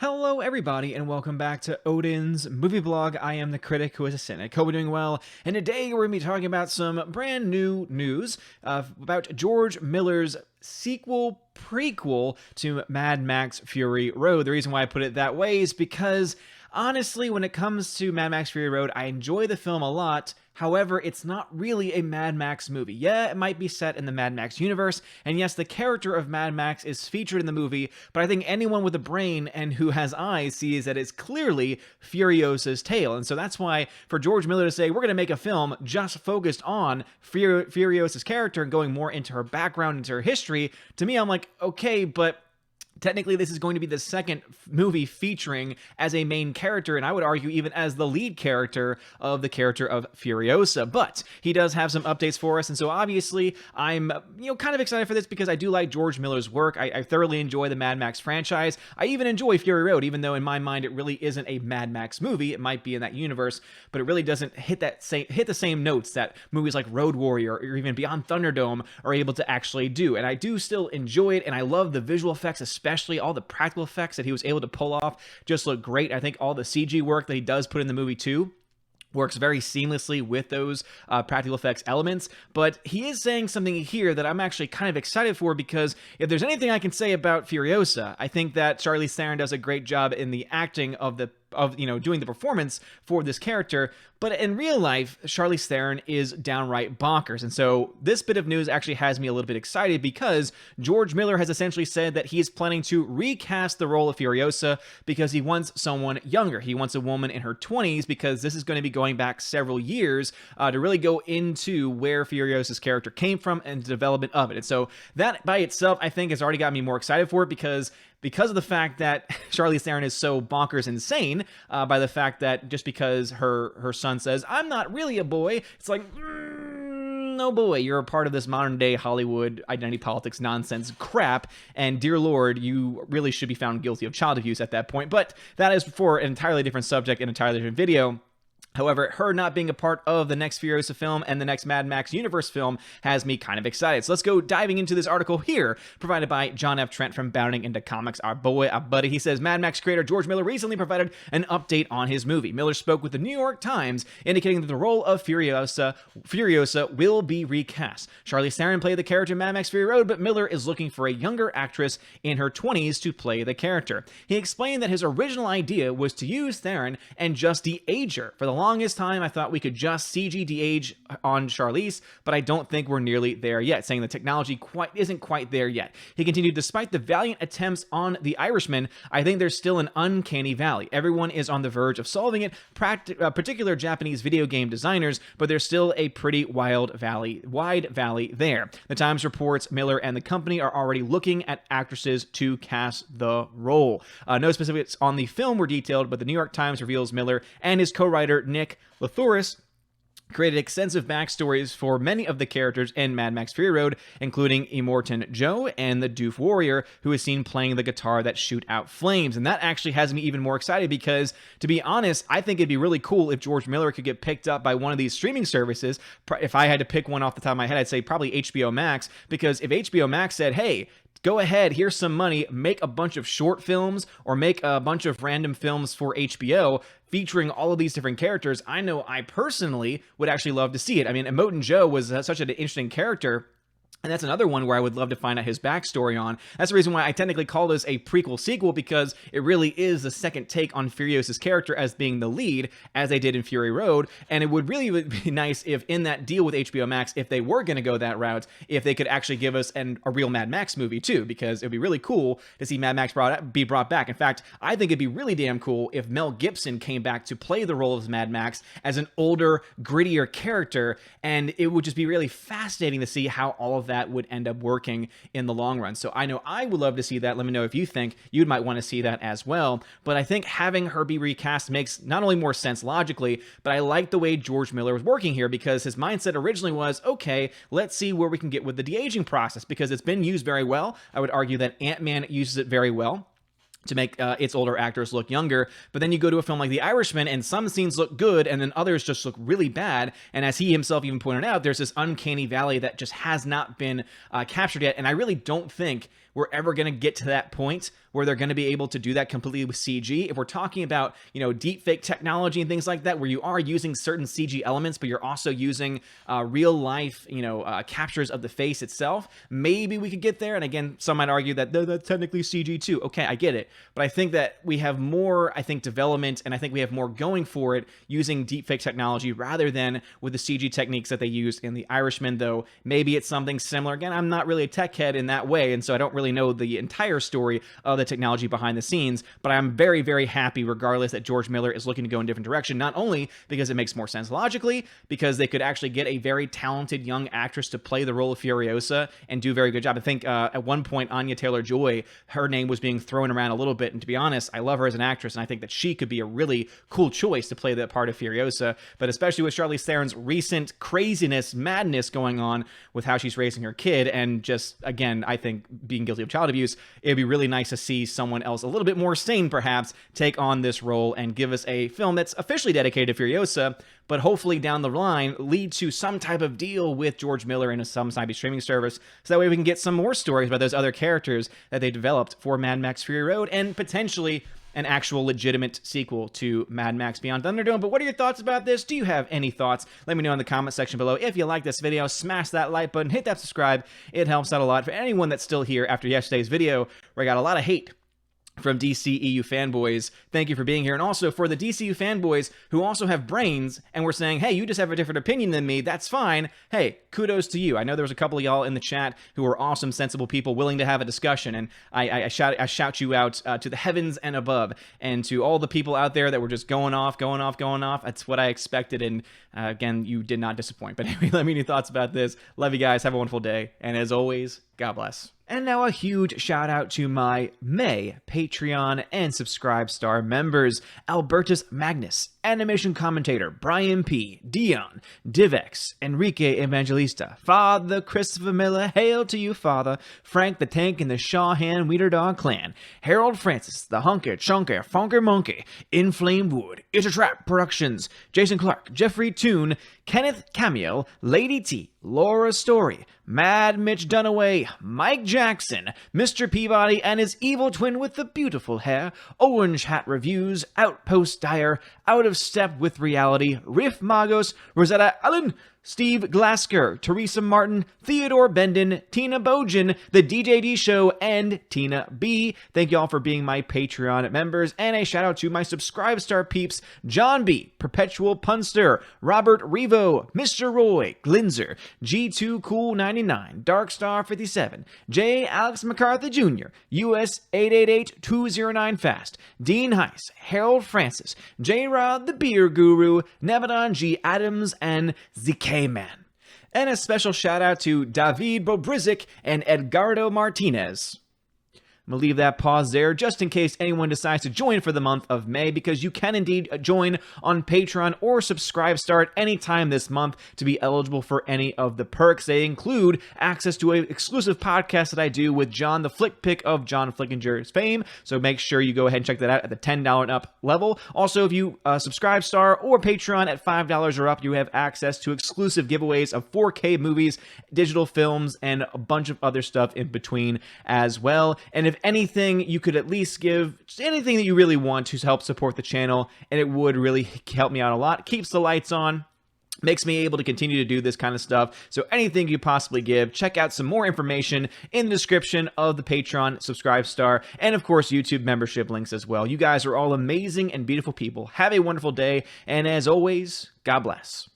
Hello everybody and welcome back to Odin's movie blog. I am the critic who is a cynic. Hope you're doing well, and today we're going to be talking about some brand new news about George Miller's prequel to Mad Max Fury Road. The reason why I put it that way is because honestly, when it comes to Mad Max Fury Road, I enjoy the film a lot. However, it's not really a Mad Max movie. Yeah, it might be set in the Mad Max universe, and yes, the character of Mad Max is featured in the movie, but I think anyone with a brain and who has eyes sees that it's clearly Furiosa's tale. And so that's why for George Miller to say, we're going to make a film just focused on Furiosa's character and going more into her background, into her history, to me, I'm like, okay, but technically, this is going to be the second movie featuring as a main character, and I would argue even as the lead character of the character of Furiosa. But he does have some updates for us, and so obviously I'm kind of excited for this because I do like George Miller's work. I thoroughly enjoy the Mad Max franchise. I even enjoy Fury Road, even though in my mind it really isn't a Mad Max movie. It might be in that universe, but it really doesn't hit the same notes that movies like Road Warrior or even Beyond Thunderdome are able to actually do. And I do still enjoy it, and I love the visual effects, especially all the practical effects that he was able to pull off just look great. I think all the CG work that he does put in the movie too works very seamlessly with those practical effects elements, but he is saying something here that I'm actually kind of excited for, because if there's anything I can say about Furiosa, I think that Charlize Theron does a great job in the acting of doing the performance for this character. But in real life, Charlize Theron is downright bonkers. And so this bit of news actually has me a little bit excited, because George Miller has essentially said that he is planning to recast the role of Furiosa because he wants someone younger. He wants a woman in her 20s, because this is going to be going back several years to really go into where Furiosa's character came from and the development of it. And so that by itself, I think, has already got me more excited for it, because of the fact that Charlize Theron is so bonkers insane by the fact that just because her son says, I'm not really a boy, it's like, no boy, you're a part of this modern day Hollywood identity politics nonsense crap, and dear Lord, you really should be found guilty of child abuse at that point. But that is for an entirely different subject, an entirely different video. However, her not being a part of the next Furiosa film and the next Mad Max universe film has me kind of excited. So let's go diving into this article here, provided by John F. Trent from Bounding Into Comics, our boy, our buddy. He says, Mad Max creator George Miller recently provided an update on his movie. Miller spoke with the New York Times, indicating that the role of Furiosa will be recast. Charlize Theron played the character in Mad Max Fury Road, but Miller is looking for a younger actress in her 20s to play the character. He explained that his original idea was to use Theron and just de-age her. For the longest time, I thought we could just CG de-age on Charlize, but I don't think we're nearly there yet, saying the technology isn't quite there yet. He continued, despite the valiant attempts on The Irishman, I think there's still an uncanny valley. Everyone is on the verge of solving it, particular Japanese video game designers, but there's still a pretty wide valley there. The Times reports Miller and the company are already looking at actresses to cast the role. No specifics on the film were detailed, but the New York Times reveals Miller and his co-writer Nick Latouris created extensive backstories for many of the characters in Mad Max Fury Road, including Immortan Joe and the Doof Warrior, who is seen playing the guitar that shoot out flames. And that actually has me even more excited because, to be honest, I think it'd be really cool if George Miller could get picked up by one of these streaming services. If I had to pick one off the top of my head, I'd say probably HBO Max, because if HBO Max said, hey, go ahead, here's some money, make a bunch of short films or make a bunch of random films for HBO featuring all of these different characters, I know I personally would actually love to see it. I mean, Immortan Joe was such an interesting character, and that's another one where I would love to find out his backstory on. That's the reason why I technically call this a prequel sequel, because it really is the second take on Furiosa's character as being the lead, as they did in Fury Road. And it would really be nice if in that deal with HBO Max, if they were going to go that route, if they could actually give us a real Mad Max movie too, because it would be really cool to see Mad Max be brought back. In fact, I think it'd be really damn cool if Mel Gibson came back to play the role of Mad Max as an older, grittier character, and it would just be really fascinating to see how all of that would end up working in the long run. So I know I would love to see that. Let me know if you think you might want to see that as well. But I think having her be recast makes not only more sense logically, but I like the way George Miller was working here, because his mindset originally was, okay, let's see where we can get with the de-aging process, because it's been used very well. I would argue that Ant-Man uses it very well to make its older actors look younger. But then you go to a film like The Irishman, and some scenes look good, and then others just look really bad. And as he himself even pointed out, there's this uncanny valley that just has not been captured yet. And I really don't think we're ever going to get to that point where they're going to be able to do that completely with CG. If we're talking about, deep fake technology and things like that, where you are using certain CG elements, but you're also using real life, captures of the face itself, maybe we could get there. And again, some might argue that that's technically CG too. Okay, I get it. But I think that we have more, development, and I think we have more going for it using deep fake technology rather than with the CG techniques that they used in The Irishman, though maybe it's something similar. Again, I'm not really a tech head in that way, and so I don't really know the entire story of the technology behind the scenes, but I'm very, very happy regardless that George Miller is looking to go in a different direction, not only because it makes more sense logically, because they could actually get a very talented young actress to play the role of Furiosa and do a very good job. I think at one point, Anya Taylor-Joy, her name was being thrown around a little bit, and to be honest, I love her as an actress, and I think that she could be a really cool choice to play that part of Furiosa, but especially with Charlize Theron's recent craziness, madness going on with how she's raising her kid, and just, again, I think being guilty of child abuse, it'd be really nice to see someone else a little bit more sane, perhaps, take on this role and give us a film that's officially dedicated to Furiosa, but hopefully down the line lead to some type of deal with George Miller and some type of streaming service, so that way we can get some more stories about those other characters that they developed for Mad Max Fury Road, and potentially an actual legitimate sequel to Mad Max Beyond Thunderdome. But what are your thoughts about this? Do you have any thoughts? Let me know in the comment section below. If you like this video, smash that like button, hit that subscribe. It helps out a lot. For anyone that's still here after yesterday's video, where I got a lot of hate from DCEU fanboys, thank you for being here. And also for the DCU fanboys who also have brains and were saying, hey, you just have a different opinion than me, that's fine. Hey, kudos to you. I know there was a couple of y'all in the chat who are awesome, sensible people willing to have a discussion, and I shout you out to the heavens and above, and to all the people out there that were just going off. That's what I expected, and again, you did not disappoint. But anyway, let me know your thoughts about this. Love you guys. Have a wonderful day, and as always, God bless. And now a huge shout out to my May Patreon and Subscribe Star members: Albertus Magnus, Animation Commentator Brian P, Dion, Divex, Enrique Evangelista, Father Christopher Miller, hail to you, Father, Frank the Tank and the Shawhan Weeder Dog Clan, Harold Francis, the Hunker Chunker Funker Monkey, Inflame Wood, It's a Trap Productions, Jason Clark, Jeffrey Toon, Kenneth Camiel, Lady T, Laura Story, Mad Mitch Dunaway, Mike Jackson, Mr. Peabody and his evil twin with the beautiful hair, Orange Hat Reviews, Outpost Dyer, Out of Step with Reality, Riff Magos, Rosetta Allen, Steve Glasker, Teresa Martin, Theodore Bendon, Tina Bojan, The DJD Show, and Tina B. Thank you all for being my Patreon members, and a shout out to my Subscribe Star peeps: John B, Perpetual Punster, Robert Revo, Mr. Roy, Glinzer, G2 Cool 99, Darkstar 57, J. Alex McCarthy Jr., US 888209 Fast, Dean Heiss, Harold Francis, J. Rod the Beer Guru, Nebadon G. Adams, and ZK Man. And a special shout out to David Bobrizik and Edgardo Martinez. I'm going to leave that pause there just in case anyone decides to join for the month of May, because you can indeed join on Patreon or Subscribe Star at any time this month to be eligible for any of the perks. They include access to an exclusive podcast that I do with John, the Flick Pick of John Flickinger's fame, so make sure you go ahead and check that out at the $10 and up level. Also, if you Subscribe Star or Patreon at $5 or up, you have access to exclusive giveaways of 4K movies, digital films, and a bunch of other stuff in between as well. And if anything, you could at least give just anything that you really want to help support the channel, and it would really help me out a lot. It keeps the lights on, makes me able to continue to do this kind of stuff. So anything you possibly give, check out some more information in the description of the Patreon, Subscribe Star, and of course YouTube membership links as well. You guys are all amazing and beautiful people. Have a wonderful day, and as always, God bless.